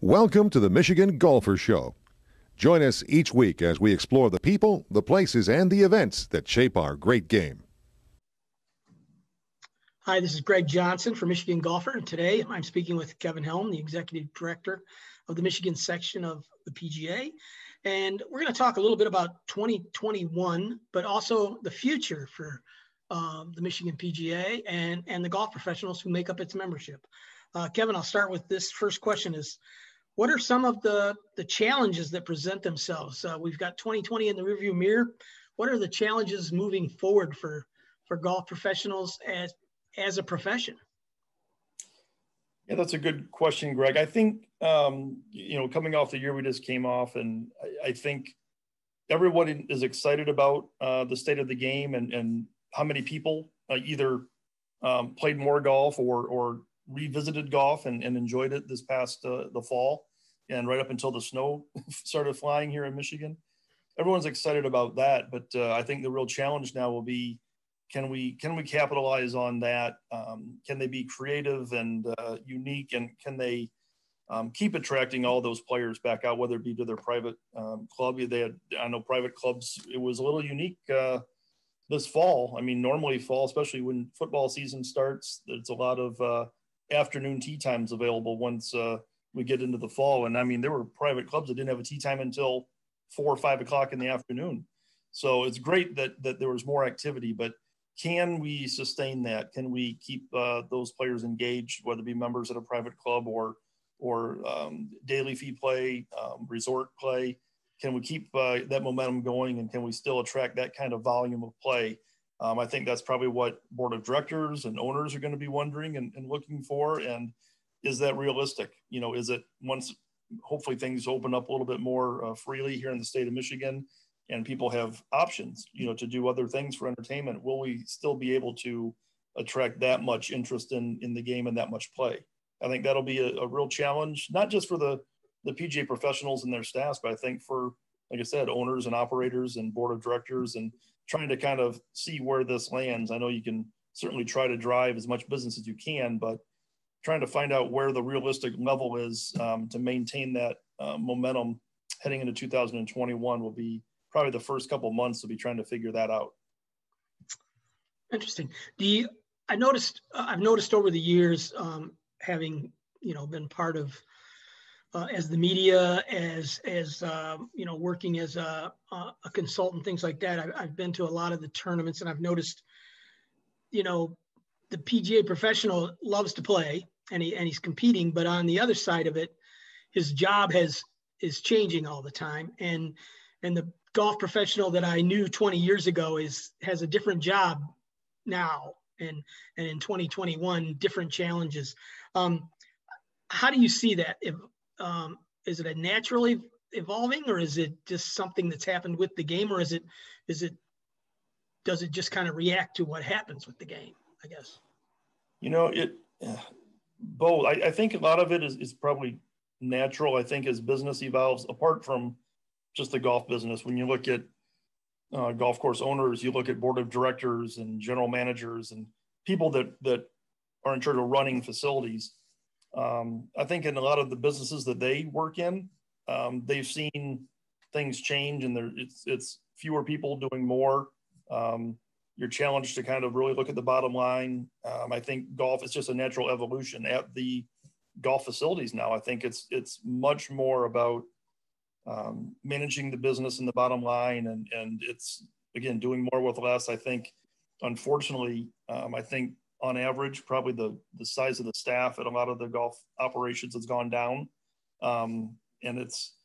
Welcome to the Michigan Golfer Show. Join us each week as we explore the people, the places, and the events that shape our great game. Hi, this is Greg Johnson from Michigan Golfer, and today I'm speaking with Kevin Helm, the Executive Director of the Michigan section of the PGA. And we're going to talk a little bit about 2021, but also the future for the Michigan PGA and the golf professionals who make up its membership. Kevin, I'll start with this first question is, what are some of the challenges that present themselves? We've got 2020 in the rearview mirror. What are the challenges moving forward for golf professionals as a profession? Yeah, that's a good question, Greg. I think, coming off the year we just came off, and I think everyone is excited about the state of the game and how many people either played more golf or revisited golf and enjoyed it this past the fall and right up until the snow started flying here in Michigan. Everyone's excited about that, but I think the real challenge now will be, can we capitalize on that? Can they be creative and unique, and can they keep attracting all those players back out, whether it be to their private club? I know private clubs, it was a little unique this fall. I mean, normally fall, especially when football season starts, there's a lot of afternoon tee times available once we get into the fall. And I mean, there were private clubs that didn't have a tee time until 4 or 5 o'clock in the afternoon. So it's great that there was more activity, but can we sustain that? Can we keep those players engaged, whether it be members at a private club or daily fee play, resort play? Can we keep that momentum going, and can we still attract that kind of volume of play? I think that's probably what board of directors and owners are going to be wondering and looking for. And is that realistic? Is it, once hopefully things open up a little bit more freely here in the state of Michigan and people have options, to do other things for entertainment, will we still be able to attract that much interest in the game and that much play? I think that'll be a real challenge, not just for the PGA professionals and their staffs, but I think for, like I said, owners and operators and board of directors, and trying to kind of see where this lands. I know you can certainly try to drive as much business as you can, but trying to find out where the realistic level is to maintain that momentum heading into 2021 will be probably the first couple of months. We'll be trying to figure that out. Interesting. I've noticed over the years, having been part of as the media, as working as a consultant, things like that. I've been to a lot of the tournaments, and I've noticed, the PGA professional loves to play and he's competing, but on the other side of it, his job is changing all the time. And the golf professional that I knew 20 years ago has a different job now. And in 2021, different challenges. How do you see that? Is it a naturally evolving, or is it just something that's happened with the game, or does it just kind of react to what happens with the game, I guess? Both. I think a lot of it is probably natural. I think as business evolves, apart from just the golf business, when you look at golf course owners, you look at board of directors and general managers and people that are in charge of running facilities. I think in a lot of the businesses that they work in, they've seen things change, and it's fewer people doing more. You're challenged to kind of really look at the bottom line. I think golf is just a natural evolution at the golf facilities now. I think it's much more about managing the business and the bottom line, and it's, again, doing more with less. I think, unfortunately, I think on average, probably the size of the staff at a lot of the golf operations has gone down. And it's,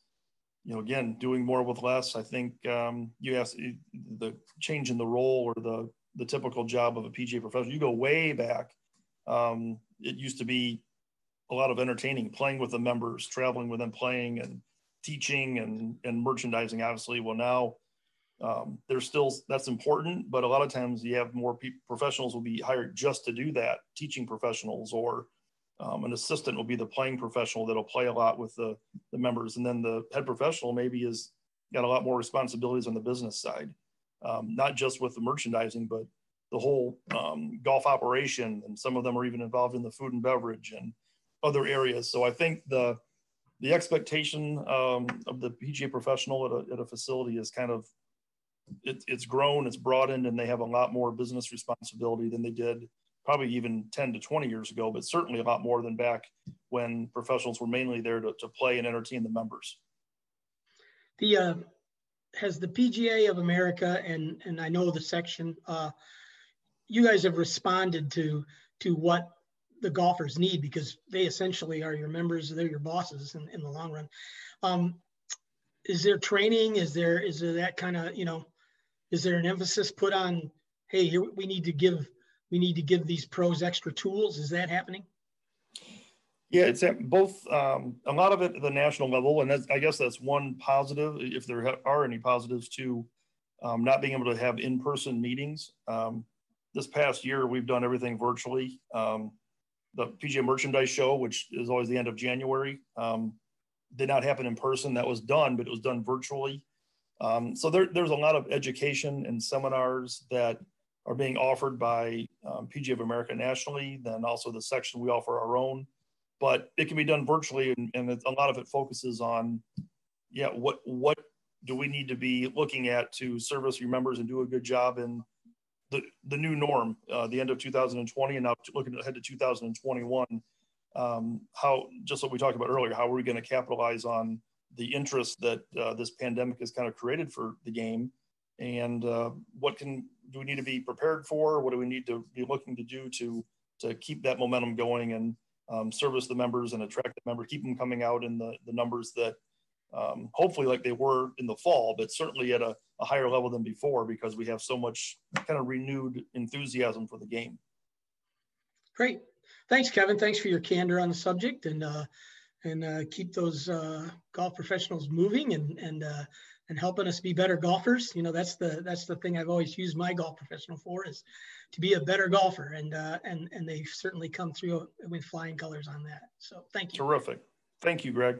again, doing more with less. I think you ask the change in the role or the typical job of a PGA professional. You go way back. It used to be a lot of entertaining, playing with the members, traveling with them, playing and teaching and merchandising, obviously. Well, now there's still, that's important, but a lot of times you have more professionals will be hired just to do that, teaching professionals, or an assistant will be the playing professional that'll play a lot with the members. And then the head professional maybe has got a lot more responsibilities on the business side, not just with the merchandising, but the whole golf operation. And some of them are even involved in the food and beverage and other areas. So I think the the expectation of the PGA professional at a facility is kind of, it's grown, it's broadened, and they have a lot more business responsibility than they did probably even 10 to 20 years ago, but certainly a lot more than back when professionals were mainly there to play and entertain the members. Has the PGA of America, and I know the section, you guys have responded to what the golfers need, because they essentially are your members, they're your bosses in the long run. Is there training? Is there that kind of, is there an emphasis put on, hey, here we need to give these pros extra tools? Is that happening? Yeah, it's at both, a lot of it at the national level, and I guess that's one positive, if there are any positives to not being able to have in-person meetings. This past year, we've done everything virtually. The PGA Merchandise Show, which is always the end of January, did not happen in person. That was done, but it was done virtually. So there's a lot of education and seminars that are being offered by PGA of America nationally, then also the section we offer our own. But it can be done virtually, and a lot of it focuses on, what do we need to be looking at to service your members and do a good job in the new norm, the end of 2020, and now looking ahead to 2021. How, just what we talked about earlier, how are we going to capitalize on the interest that this pandemic has kind of created for the game, and what do we need to be prepared for? What do we need to be looking to do to keep that momentum going and service the members and attract the members, keep them coming out in the numbers that hopefully like they were in the fall, but certainly at a higher level than before, because we have so much kind of renewed enthusiasm for the game. Great. Thanks, Kevin. Thanks for your candor on the subject, and keep those golf professionals moving and helping us be better golfers. That's the thing I've always used my golf professional for, is to be a better golfer, and they've certainly come through with flying colors on that. So thank you. Terrific. Thank you, Greg.